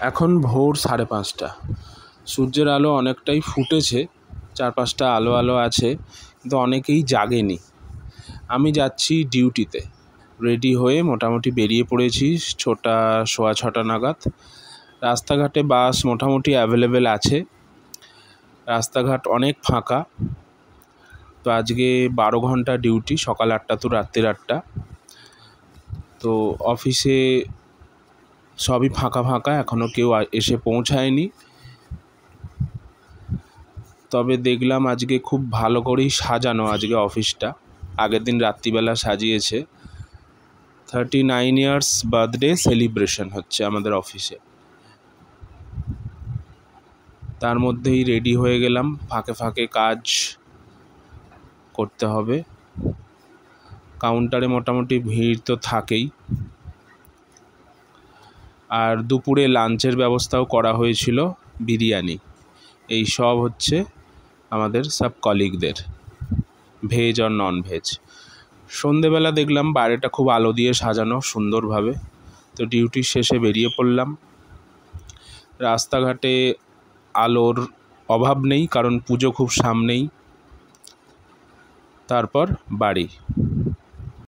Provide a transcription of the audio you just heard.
এখন ভোর 5:30। সূর্যের আলো অনেকটাই ফুটেছে, চারপাশটা আলো আলো আছে, কিন্তু অনেকেই জাগেনি। আমি যাচ্ছি ডিউটিতে, রেডি হয়ে মোটামুটি বেরিয়ে পড়েছি 6:15 নাগাদ। রাস্তাঘাটে বাস মোটামুটি অ্যাভেলেবেল আছে, রাস্তাঘাট অনেক ফাঁকা। তো আজকে 12 ঘন্টা ডিউটি, সকাল 8টা তো রাত্রির 8টা। তো অফিসে সবই ফাঁকা ফাঁকা, এখনও কেউ এসে পৌঁছায়নি। তবে দেখলাম আজকে খুব ভালো করেই সাজানো আজকে অফিসটা, আগের দিন রাত্রিবেলা সাজিয়েছে। 39 ইয়ার্স বার্থডে সেলিব্রেশন হচ্ছে আমাদের অফিসে। তার মধ্যেই রেডি হয়ে গেলাম, ফাঁকে ফাঁকে কাজ করতে হবে। কাউন্টারে মোটামুটি ভিড় তো থাকেই, আর দুপুরে লাঞ্চের ব্যবস্থাও করা হয়েছিল, বিরিয়ানি। এই সব হচ্ছে আমাদের সব কলিগদের, ভেজ আর নন ভেজ। সন্ধেবেলা দেখলাম বাইরেটা খুব আলো দিয়ে সাজানো সুন্দরভাবে। তো ডিউটির শেষে বেরিয়ে পড়লাম। রাস্তাঘাটে আলোর অভাব নেই, কারণ পুজো খুব সামনেই। তারপর বাড়ি।